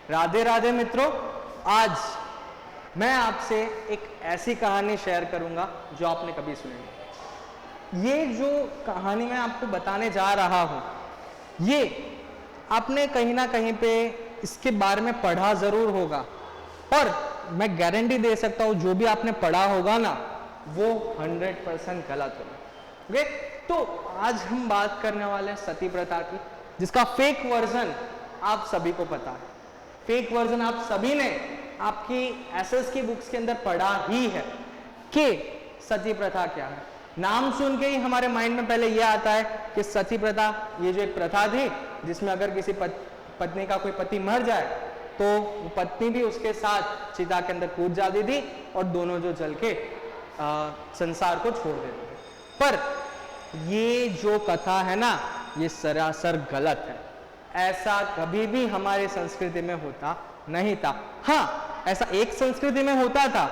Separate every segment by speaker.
Speaker 1: राधे राधे मित्रों, आज मैं आपसे एक ऐसी कहानी शेयर करूंगा जो आपने कभी सुनी नहीं। ये जो कहानी मैं आपको बताने जा रहा हूं, ये आपने कहीं ना कहीं पे इसके बारे में पढ़ा जरूर होगा, और मैं गारंटी दे सकता हूं जो भी आपने पढ़ा होगा ना, वो 100% गलत होगा। ओके, तो आज हम बात करने वाले हैं सती प्रथा की, जिसका फेक वर्जन आप सभी को पता है। फेक वर्जन आप सभी ने आपकी एसएस की बुक्स के अंदर पढ़ा ही है कि सती प्रथा क्या है। नाम सुन के ही हमारे माइंड में पहले यह आता है कि सती प्रथा ये जो एक प्रथा थी जिसमें अगर किसी पत्नी का कोई पति मर जाए तो पत्नी भी उसके साथ चिता के अंदर कूद जाती थी और दोनों जो जल के संसार को छोड़ देते थे। पर ये जो कथा है ना, ये सरासर गलत है। ऐसा कभी भी हमारी संस्कृति में होता नहीं था। हाँ, ऐसा एक संस्कृति में होता था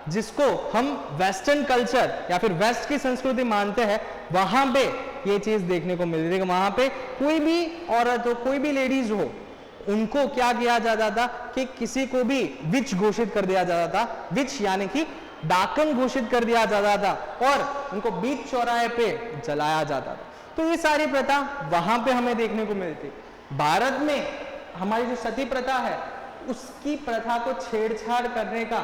Speaker 1: जिसको हम वेस्टर्न कल्चर या फिर वेस्ट की संस्कृति मानते हैं, वहां पे ये चीज देखने को मिलती थी। वहां पे कोई भी औरत हो, कोई भी लेडीज हो, उनको क्या किया जाता था कि किसी को भी विच घोषित कर दिया जाता था। विच यानी कि डाकन घोषित कर दिया जाता था और उनको बीच चौराहे पे जलाया जाता था। तो ये सारी प्रथा वहां पे हमें देखने को मिलती। भारत में हमारी जो सती प्रथा है, उसकी प्रथा को छेड़छाड़ करने का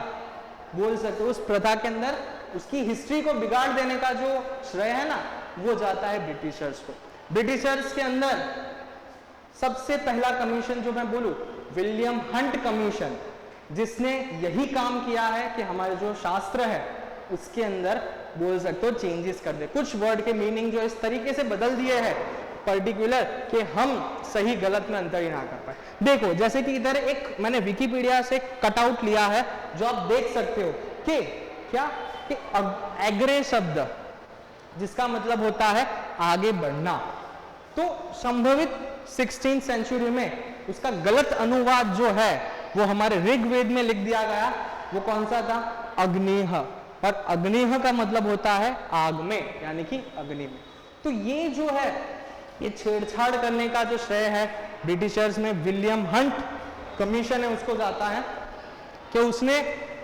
Speaker 1: बोल सकते हो, उस प्रथा के अंदर उसकी हिस्ट्री को बिगाड़ देने का जो श्रेय है ना, वो जाता है ब्रिटिशर्स को। ब्रिटिशर्स के अंदर सबसे पहला कमीशन जो मैं बोलूं, विलियम हंट कमीशन, जिसने यही काम किया है कि हमारे जो शास्त्र है उसके अंदर बोल सकते हो चेंजेस कर दे, कुछ वर्ड के मीनिंग जो इस तरीके से बदल दिए हैं पर्टिकुलर कि हम सही गलत में अंतर ही ना कर पाए। देखो, जैसे कि इधर एक मैंने विकिपीडिया से कटआउट लिया है जो आप देख सकते हो कि क्या कि एग्रे शब्द जिसका मतलब होता है आगे बढ़ना, तो संभवित 16th सेंचुरी में उसका गलत अनुवाद जो है वो हमारे ऋग्वेद में लिख दिया गया। वो कौन सा था? अग्निह, और अग्निह का मतलब होता है आग में, यानी कि अग्नि में। तो ये जो है, ये छेड़छाड़ करने का जो श्रेय है ब्रिटिशर्स में विलियम हंट कमीशन है उसको जाता है कि उसने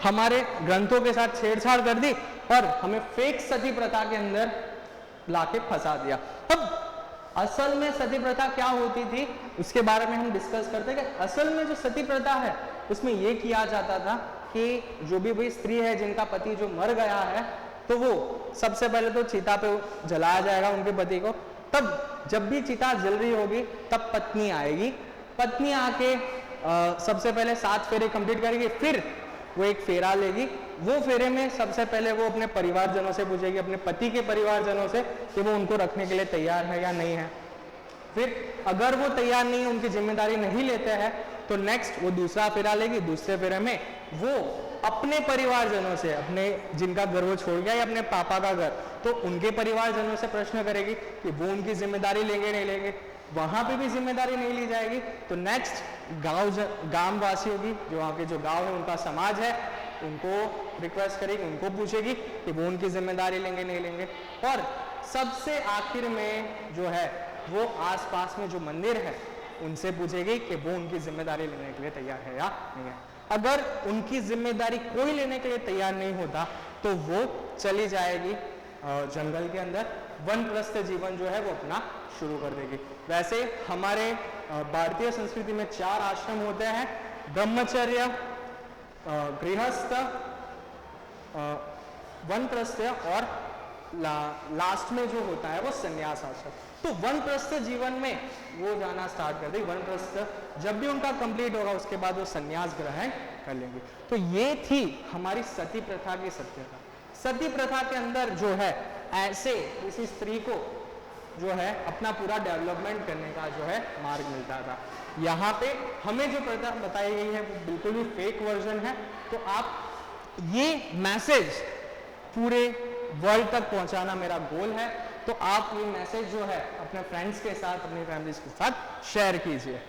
Speaker 1: हमारे ग्रंथों के साथ छेड़छाड़ कर दी और हमें फेक सती प्रथा के अंदर लाके फंसा दिया। अब असल में सती प्रथा क्या होती थी उसके बारे में हम डिस्कस करते हैं कि असल में जो सती प्रथा है उसमें यह किया जाता था कि जो भी भाई स्त्री है जिनका पति जो मर गया है, तो वो सबसे पहले तो चिता पे जलाया जाएगा उनके पति को। तब जब भी चिता जल रही होगी तब पत्नी आएगी। पत्नी आके सबसे पहले 7 फेरे कंप्लीट करेगी, फिर वो एक फेरा लेगी। वो फेरे में सबसे पहले वो अपने परिवारजनों से पूछेगी, अपने पति के परिवारजनों से, कि वो उनको रखने के लिए तैयार है या नहीं है। फिर अगर वो तैयार नहीं, उनकी जिम्मेदारी नहीं लेते हैं, तो नेक्स्ट वो दूसरा फेरा लेगी। दूसरे फेरे में वो अपने परिवारजनों से, अपने जिनका घर वो छोड़ गया या अपने पापा का घर, तो उनके परिवारजनों से प्रश्न करेगी कि वो उनकी जिम्मेदारी लेंगे नहीं लेंगे। वहां पे भी जिम्मेदारी नहीं ली जाएगी तो नेक्स्ट गांव वासियों की, जो वहाँ के जो गांव है उनका समाज है, उनको रिक्वेस्ट करेगी, उनको पूछेगी कि वो उनकी जिम्मेदारी लेंगे नहीं लेंगे। और सबसे आखिर में जो है वो आसपास में जो मंदिर है उनसे पूछेगी कि वो उनकी जिम्मेदारी लेने के लिए तैयार है या नहीं है। अगर उनकी जिम्मेदारी कोई लेने के लिए तैयार नहीं होता तो वो चली जाएगी जंगल के अंदर, वनप्रस्थ जीवन जो है वो अपना शुरू कर देगी। वैसे हमारे भारतीय संस्कृति में 4 आश्रम होते हैं, ब्रह्मचर्य, गृहस्थ, वनप्रस्थ और लास्ट में जो होता है वो संन्यास आश्रम। तो वनप्रस्थ जीवन में वो जाना स्टार्ट कर देगी। वनप्रस्थ जब भी उनका कंप्लीट होगा उसके बाद वो संन्यास ग्रहण कर लेंगे। तो ये थी हमारी सती प्रथा की सत्यता। सती प्रथा के अंदर जो है ऐसे किसी स्त्री को जो है अपना पूरा डेवलपमेंट करने का जो है मार्ग मिलता था। यहाँ पे हमें जो प्रथा बताई गई है वो बिल्कुल भी फेक वर्जन है। तो आप ये मैसेज पूरे वर्ल्ड तक पहुंचाना मेरा गोल है। तो आप ये मैसेज जो है अपने फ्रेंड्स के साथ, अपनी फैमिली के साथ शेयर कीजिए।